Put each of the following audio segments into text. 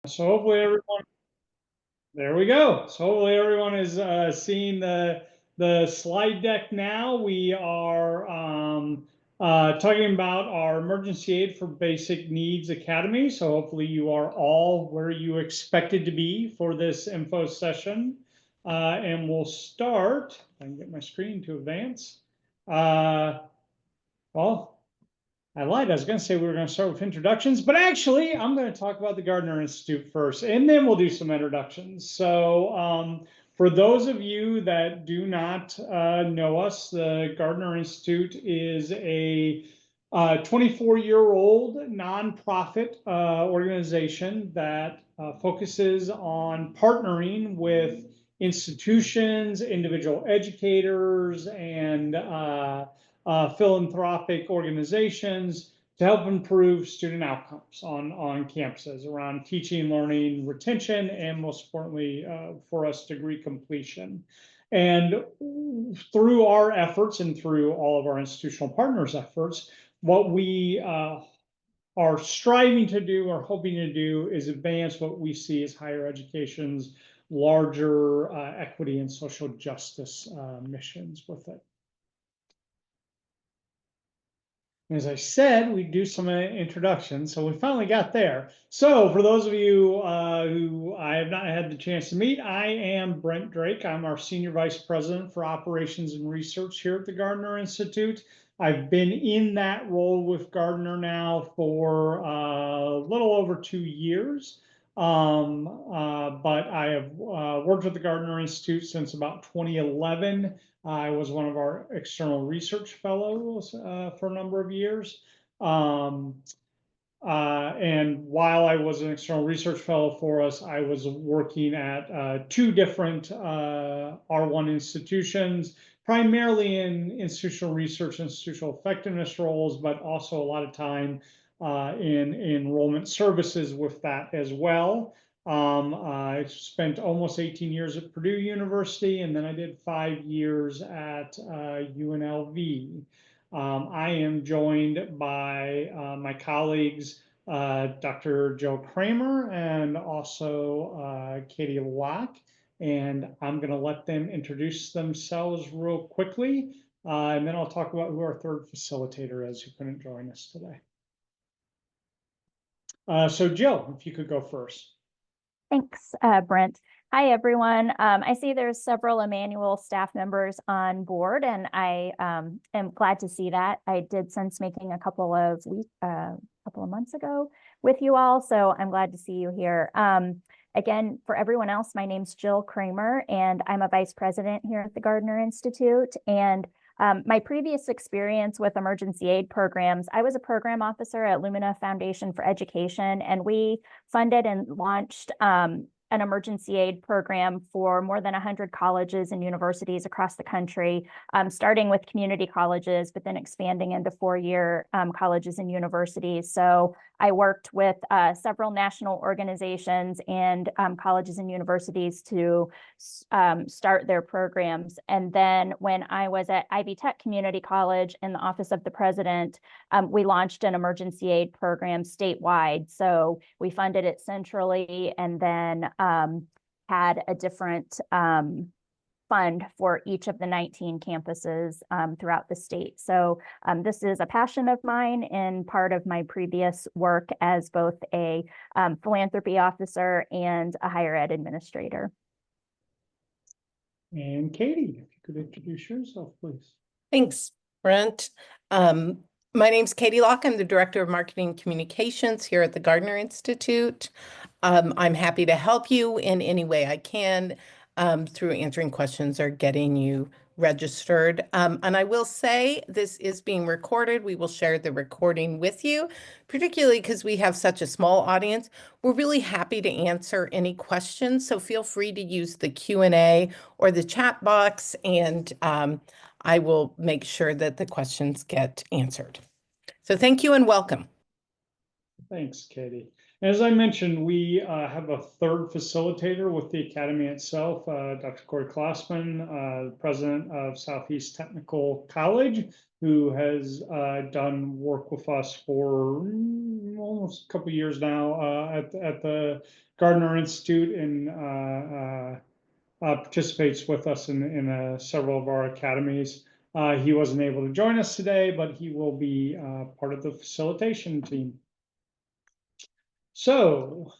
So hopefully everyone, there we go. So hopefully everyone is seeing the slide deck now. We are talking about our Emergency Aid for Basic Needs Academy. So hopefully you are all where you expected to be for this info session. And we'll start, if I can get my screen to advance. Well, I lied. I was going to say we were going to start with introductions, but actually, I'm going to talk about the Gardner Institute first, and then we'll do some introductions. So, for those of you that do not know us, the Gardner Institute is a 24-year-old nonprofit organization that focuses on partnering with institutions, individual educators, and philanthropic organizations to help improve student outcomes on campuses around teaching, learning, retention, and most importantly, for us, degree completion. And through our efforts and through all of our institutional partners' efforts, what we are striving to do or hoping to do is advance what we see as higher education's larger equity and social justice missions with it. As I said, we'd do some introductions, so we finally got there. So for those of you who I have not had the chance to meet, I am Brent Drake. I'm our Senior Vice President for Operations and Research here at the Gardner Institute. I've been in that role with Gardner now for a little over 2 years. But I have worked with the Gardner Institute since about 2011. I was one of our external research fellows for a number of years. And while I was an external research fellow for us, I was working at 2 different R1 institutions, primarily in institutional research, institutional effectiveness roles, but also a lot of time in enrollment services with that as well. I spent almost 18 years at Purdue University, and then I did 5 years at UNLV. I am joined by my colleagues, Dr. Joe Kramer and also Katie Locke, and I'm going to let them introduce themselves real quickly, and then I'll talk about who our third facilitator is who couldn't join us today. So Jill, if you could go first. Thanks, Brent. Hi, everyone. I see there's several Emmanuel staff members on board, and I am glad to see that. I did sense making a couple of months ago with you all, so I'm glad to see you here. Again, for everyone else, my name's Jill Kramer, and I'm a vice president here at the Gardner Institute. And my previous experience with emergency aid programs, I was a program officer at Lumina Foundation for Education, and we funded and launched an emergency aid program for more than 100 colleges and universities across the country, starting with community colleges, but then expanding into 4-year colleges and universities. So I worked with several national organizations and colleges and universities to start their programs. And then when I was at Ivy Tech Community College in the Office of the President, we launched an emergency aid program statewide. So we funded it centrally and then had a different fund for each of the 19 campuses throughout the state. So this is a passion of mine and part of my previous work as both a philanthropy officer and a higher ed administrator. And Katie, if you could introduce yourself, please. Thanks, Brent. My name's Katie Locke. I'm the Director of Marketing Communications here at the Gardner Institute. I'm happy to help you in any way I can through answering questions or getting you registered. And I will say this is being recorded. We will share the recording with you, particularly because we have such a small audience. We're really happy to answer any questions, so feel free to use the Q&A or the chat box, and I will make sure that the questions get answered. So thank you and welcome. Thanks, Katie. As I mentioned, we have a third facilitator with the academy itself, Dr. Corey Klossman, president of Southeast Technical College, who has done work with us for almost a couple years now at the Gardner Institute, and participates with us in several of our academies. He wasn't able to join us today, but he will be part of the facilitation team. So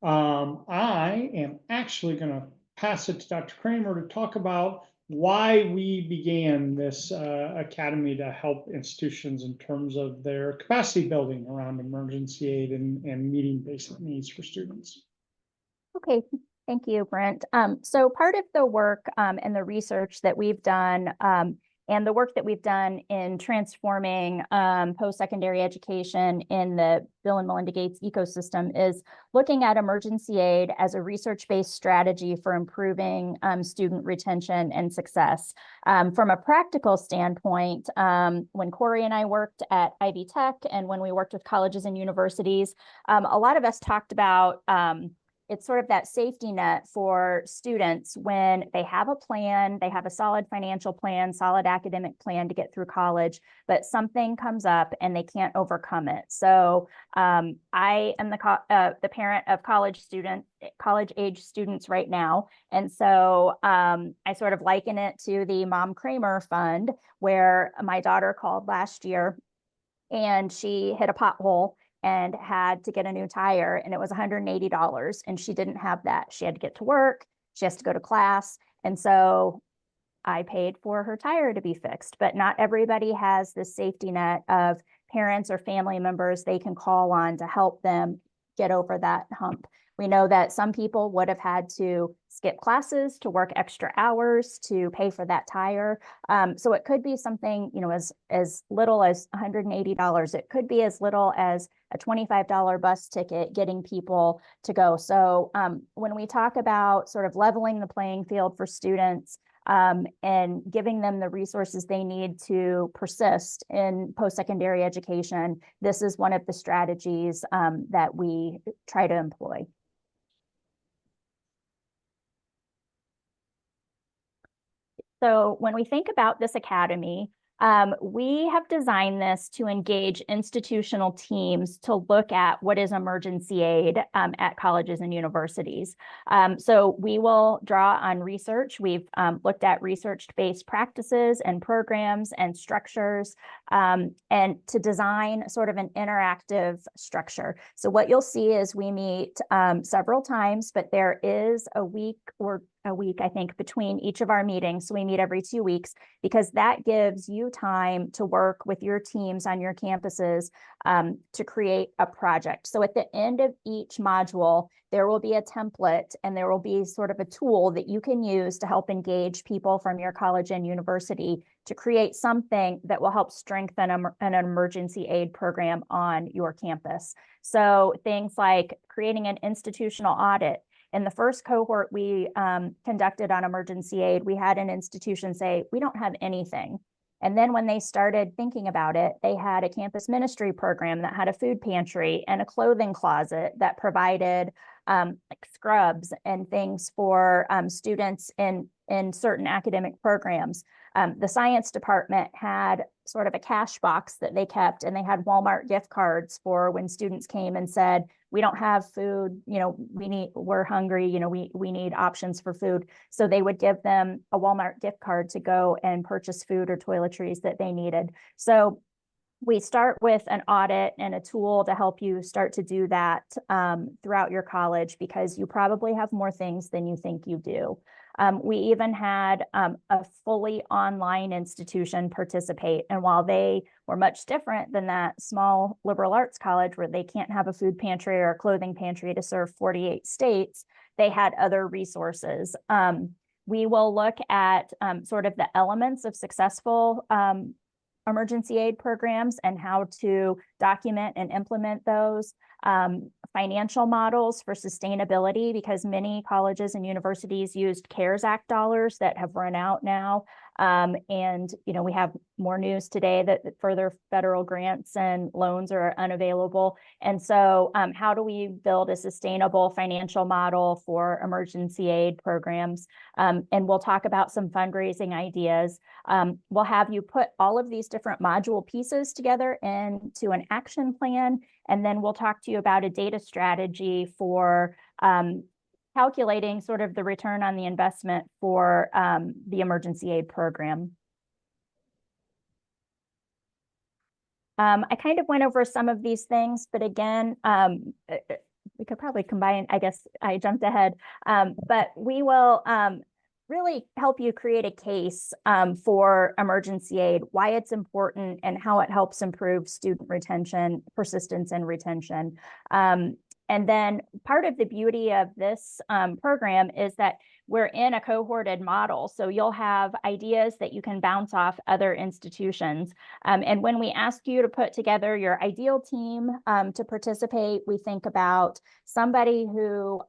I am actually going to pass it to Dr. Kramer to talk about why we began this academy to help institutions in terms of their capacity building around emergency aid and meeting basic needs for students. Okay, thank you, Brent. So part of the work and the research that we've done and the work that we've done in transforming post-secondary education in the Bill and Melinda Gates ecosystem is looking at emergency aid as a research-based strategy for improving student retention and success. From a practical standpoint, when Corey and I worked at Ivy Tech and when we worked with colleges and universities, a lot of us talked about it's sort of that safety net for students when they have a plan, they have a solid financial plan, solid academic plan to get through college, but something comes up and they can't overcome it. So I am the parent of college age students right now. And so I sort of liken it to the Mom Kramer Fund, where my daughter called last year and she hit a pothole and had to get a new tire, and it was $180, and she didn't have that. She had to get to work, she has to go to class, and so I paid for her tire to be fixed. But not everybody has this safety net of parents or family members they can call on to help them get over that hump. We know that some people would have had to skip classes to work extra hours to pay for that tire. So it could be something, as little as $180. It could be as little as a $25 bus ticket getting people to go. So when we talk about sort of leveling the playing field for students, and giving them the resources they need to persist in post-secondary education, this is one of the strategies that we try to employ. So when we think about this academy, we have designed this to engage institutional teams to look at what is emergency aid at colleges and universities. So we will draw on research. We've looked at research-based practices and programs and structures, and to design sort of an interactive structure. So what you'll see is we meet several times, but there is a week, I think, between each of our meetings. So we meet every 2 weeks because that gives you time to work with your teams on your campuses to create a project. So at the end of each module, there will be a template and there will be sort of a tool that you can use to help engage people from your college and university to create something that will help strengthen an emergency aid program on your campus. So things like creating an institutional audit. In the first cohort we conducted on emergency aid, we had an institution say, we don't have anything. And then when they started thinking about it, they had a campus ministry program that had a food pantry and a clothing closet that provided like scrubs and things for students in certain academic programs. The science department had sort of a cash box that they kept, and they had Walmart gift cards for when students came and said, we don't have food, we're hungry, we need options for food. So they would give them a Walmart gift card to go and purchase food or toiletries that they needed. So we start with an audit and a tool to help you start to do that throughout your college, because you probably have more things than you think you do. We even had a fully online institution participate. And while they were much different than that small liberal arts college where they can't have a food pantry or a clothing pantry to serve 48 states, they had other resources. We will look at sort of the elements of successful emergency aid programs and how to document and implement those. financial models for sustainability, because many colleges and universities used CARES Act dollars that have run out now. And, we have more news today that further federal grants and loans are unavailable. And so how do we build a sustainable financial model for emergency aid programs? And we'll talk about some fundraising ideas. We'll have you put all of these different module pieces together into an action plan. And then we'll talk to you about a data strategy for calculating sort of the return on the investment for the emergency aid program. I kind of went over some of these things, but again, we could probably combine, I guess I jumped ahead, but we will really help you create a case for emergency aid, why it's important and how it helps improve student retention, persistence and retention. And then part of the beauty of this program is that we're in a cohorted model. So you'll have ideas that you can bounce off other institutions. And when we ask you to put together your ideal team to participate, we think about somebody who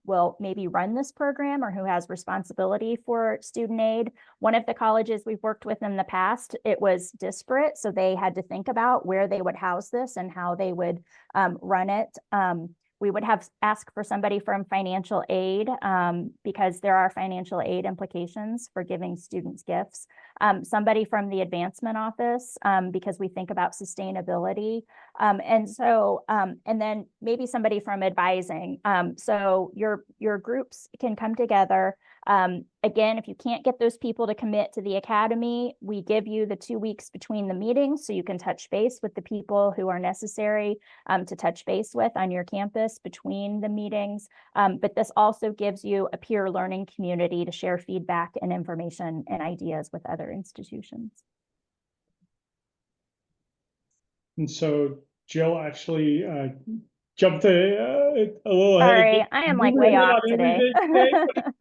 will maybe run this program or who has responsibility for student aid. One of the colleges we've worked with in the past, it was disparate. So they had to think about where they would house this and how they would run it. We would have ask for somebody from financial aid because there are financial aid implications for giving students gifts. Somebody from the advancement office because we think about sustainability. And then maybe somebody from advising. So your groups can come together. Again, if you can't get those people to commit to the academy, we give you the 2 weeks between the meetings so you can touch base with the people who are necessary to touch base with on your campus between the meetings. But this also gives you a peer learning community to share feedback and information and ideas with other institutions. And so Jill actually jumped a little Sorry, ahead. I am like way off today.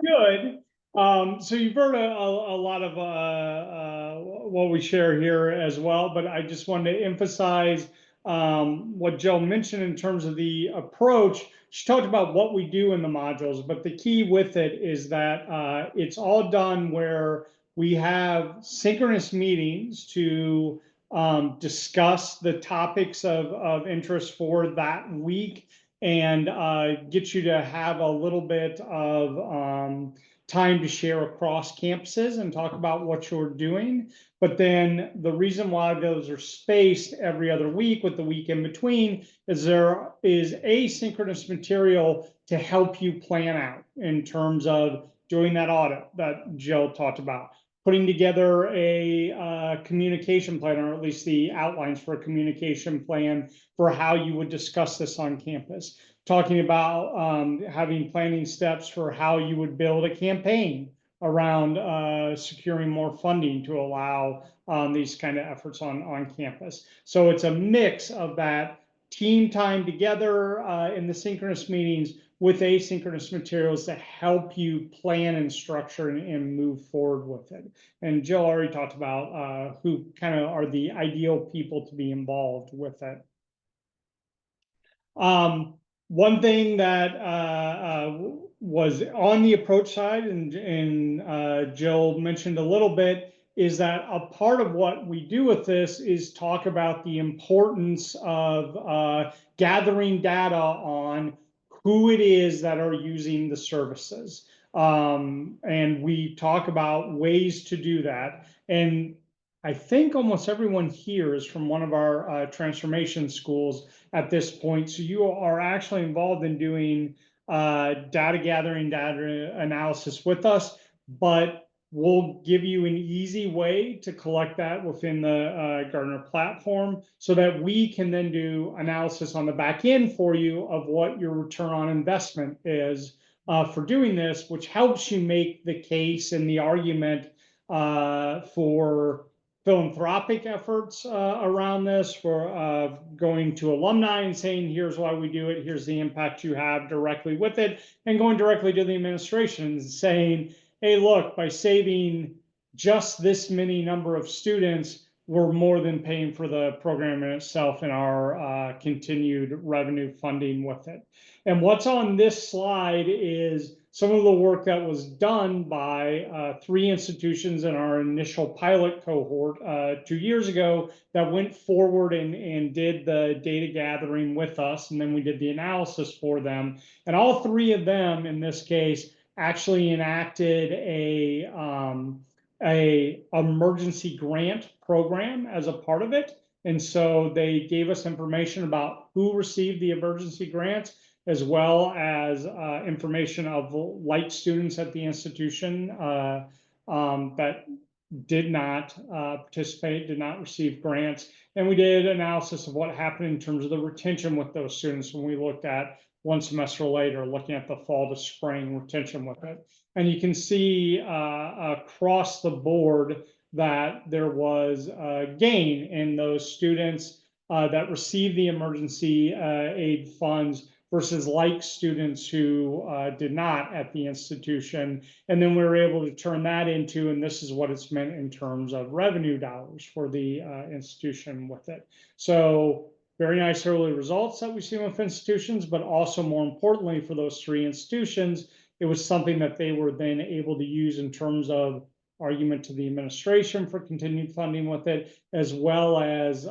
Good. So you've heard a lot of what we share here as well, but I just wanted to emphasize what Jill mentioned in terms of the approach. She talked about what we do in the modules, but the key with it is that it's all done where we have synchronous meetings to discuss the topics of interest for that week and get you to have a little bit of time to share across campuses and talk about what you're doing. But then the reason why those are spaced every other week with the week in between is there is asynchronous material to help you plan out in terms of doing that audit that Jill talked about, putting together a communication plan, or at least the outlines for a communication plan for how you would discuss this on campus, talking about having planning steps for how you would build a campaign around securing more funding to allow these kind of efforts on campus. So it's a mix of that team time together in the synchronous meetings with asynchronous materials to help you plan and structure and move forward with it. And Jill already talked about who kind of are the ideal people to be involved with it. One thing that was on the approach side, and Jill mentioned a little bit, is that a part of what we do with this is talk about the importance of gathering data on who it is that are using the services. And we talk about ways to do that. And I think almost everyone here is from one of our transformation schools at this point. So you are actually involved in doing data gathering, data analysis with us, but we'll give you an easy way to collect that within the Gartner platform so that we can then do analysis on the back end for you of what your return on investment is for doing this, which helps you make the case and the argument for philanthropic efforts around this, for going to alumni and saying, here's why we do it, here's the impact you have directly with it, and going directly to the administration and saying, hey, look, by saving just this many number of students, we're more than paying for the program in itself and our continued revenue funding with it. And what's on this slide is some of the work that was done by 3 institutions in our initial pilot cohort 2 years ago that went forward and did the data gathering with us, and then we did the analysis for them. And all 3 of them, in this case, actually enacted a emergency grant program as a part of it. And so they gave us information about who received the emergency grants, as well as information of like students at the institution that did not participate, did not receive grants. And we did analysis of what happened in terms of the retention with those students when we looked at 1 semester later, looking at the fall to spring retention with it. And you can see across the board that there was a gain in those students that received the emergency aid funds versus like students who did not at the institution. And then we were able to turn that into, and this is what it's meant in terms of revenue dollars for the institution with it. So very nice early results that we see with institutions, but also more importantly for those 3 institutions, it was something that they were then able to use in terms of argument to the administration for continued funding with it, as well as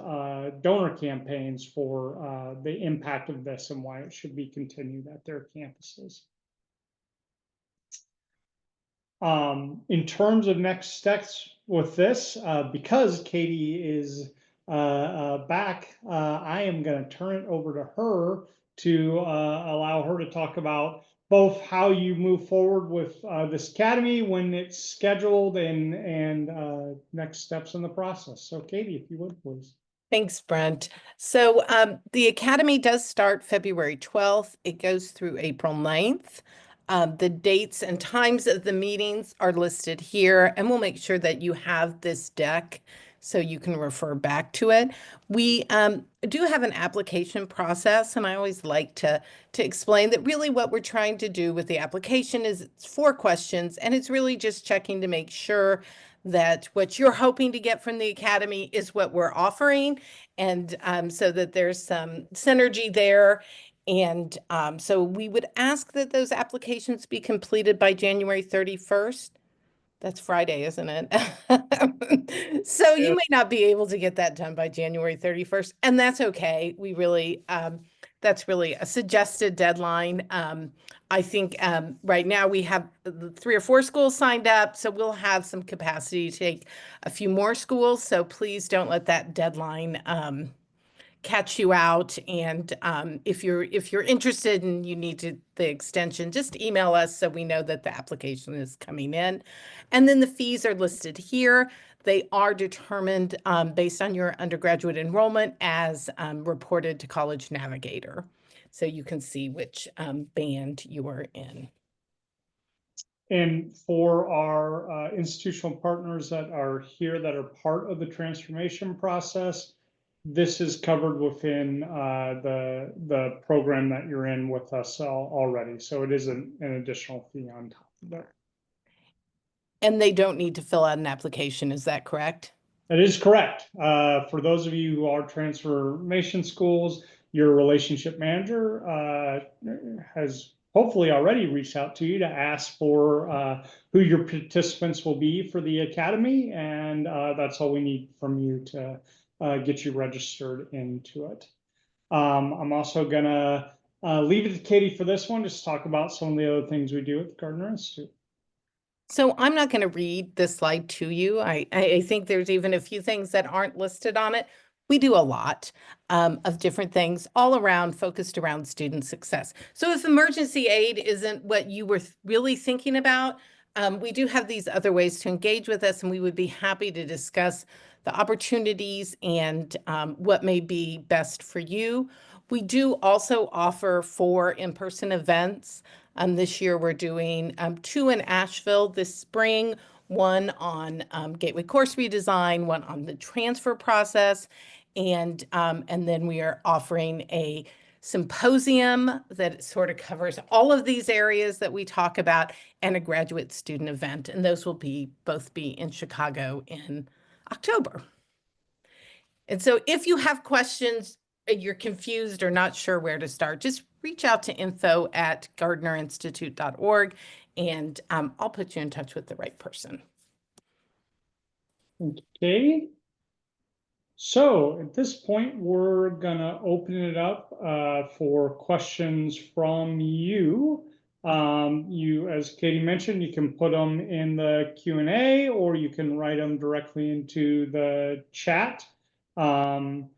donor campaigns for the impact of this and why it should be continued at their campuses. In terms of next steps with this, because Katie is back, I am going to turn it over to her to allow her to talk about both how you move forward with this academy, when it's scheduled, and next steps in the process. So Katie, if you would, please. Thanks, Brent. So the Academy does start February 12th. It goes through April 9th. The dates and times of the meetings are listed here, and we'll make sure that you have this deck so you can refer back to it. We do have an application process, and I always like to explain that really what we're trying to do with the application is it's 4 questions, and it's really just checking to make sure that what you're hoping to get from the Academy is what we're offering, and so that there's some synergy there. And so we would ask that those applications be completed by January 31st. That's Friday, isn't it? So you may not be able to get that done by January 31st, and that's okay. We really, that's really a suggested deadline. I think right now we have 3 or 4 schools signed up, so we'll have some capacity to take a few more schools. So please don't let that deadline catch you out. And if you're interested and you need the extension, just email us so we know that the application is coming in. And then the fees are listed here. They are determined based on your undergraduate enrollment as reported to College Navigator. So you can see which band you are in. And for our institutional partners that are here that are part of the transformation process, this is covered within the program that you're in with us already. So it is an additional fee on top of that. And they don't need to fill out an application, is that correct? That is correct. For those of you who are transformation schools, your relationship manager has hopefully already reached out to you to ask for who your participants will be for the academy, and that's all we need from you to get you registered into it. I'm also gonna leave it to Katie for this one, just talk about some of the other things we do at the Gardner Institute. So I'm not going to read this slide to you. I think there's even a few things that aren't listed on it. We do a lot of different things all around, focused around student success. So if emergency aid isn't what you were really thinking about, we do have these other ways to engage with us, and we would be happy to discuss the opportunities and what may be best for you. We do also offer 4 in-person events. This year we're doing 2 in Asheville this spring, 1 on Gateway course redesign, 1 on the transfer process, and then we are offering a symposium that sort of covers all of these areas that we talk about, and a graduate student event, and those will both be in Chicago in October. And so if you have questions, you're confused or not sure where to start, just reach out to info@gardnerinstitute.org, and I'll put you in touch with the right person. Okay. So at this point, we're gonna open it up for questions from you. As Katie mentioned, you can put them in the Q&A, or you can write them directly into the chat. And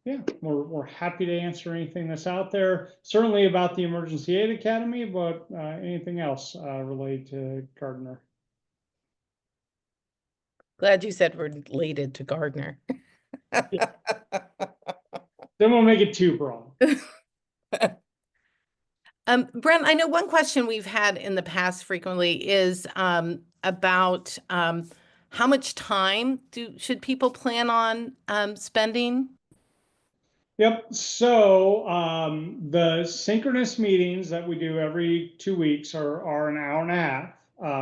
yeah, we're happy to answer anything that's out there. Certainly about the Emergency Aid Academy, but anything else related to Gardner. Glad you said related to Gardner. Yeah. Then we'll make it too broad. Brent, I know one question we've had in the past frequently is about how much time should people plan on spending? Yep. So the synchronous meetings that we do every 2 weeks are an hour and a half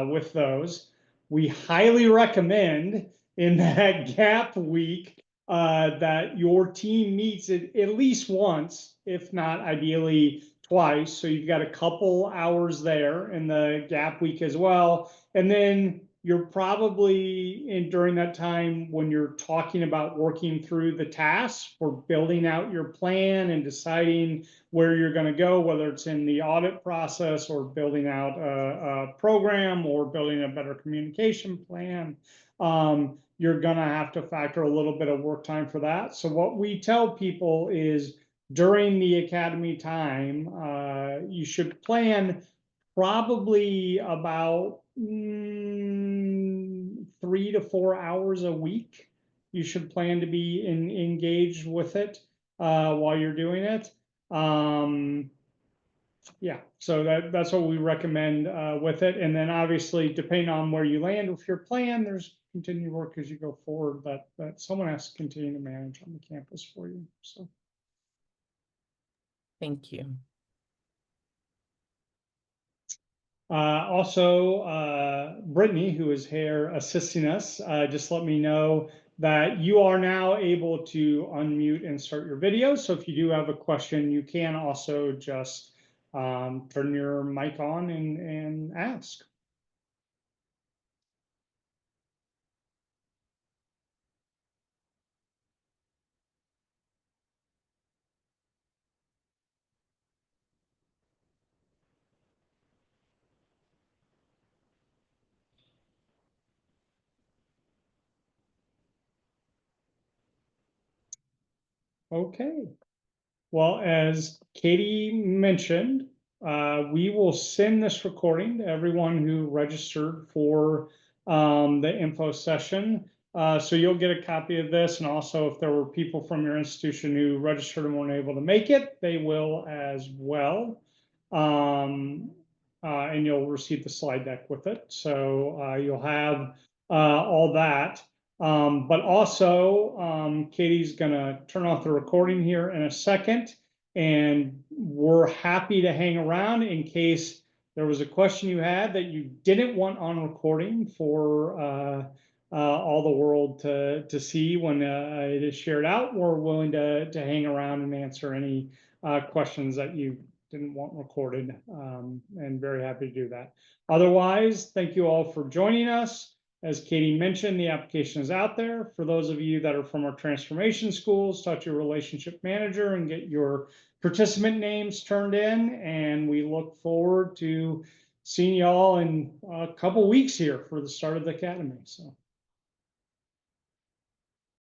with those. We highly recommend in that gap week that your team meets at least once, if not ideally twice. So you've got a couple hours there in the gap week as well. And then you're probably during that time when you're talking about working through the tasks for building out your plan and deciding where you're going to go, whether it's in the audit process or building out a program or building a better communication plan. You're going to have to factor a little bit of work time for that. So what we tell people is during the academy time, you should plan probably about 3 to 4 hours a week. You should plan to be engaged with it while you're doing it. Yeah, so that's what we recommend with it. And then obviously, depending on where you land with your plan, there's continued work as you go forward that someone has to continue to manage on the campus for you. So Thank you. Also, Brittany, who is here assisting us, just let me know that you are now able to unmute and start your video. So if you do have a question, you can also just turn your mic on and ask. Okay. Well, as Katie mentioned, we will send this recording to everyone who registered for the info session. So you'll get a copy of this. And also, if there were people from your institution who registered and weren't able to make it, they will as well. And you'll receive the slide deck with it. So you'll have all that. But also, Katie's gonna turn off the recording here in a second, and we're happy to hang around in case there was a question you had that you didn't want on recording for all the world to see when it is shared out. We're willing to hang around and answer any questions that you didn't want recorded, and very happy to do that. Otherwise, thank you all for joining us. As Katie mentioned, the application is out there. For those of you that are from our transformation schools, talk to your relationship manager and get your participant names turned in. And we look forward to seeing y'all in a couple weeks here for the start of the academy. So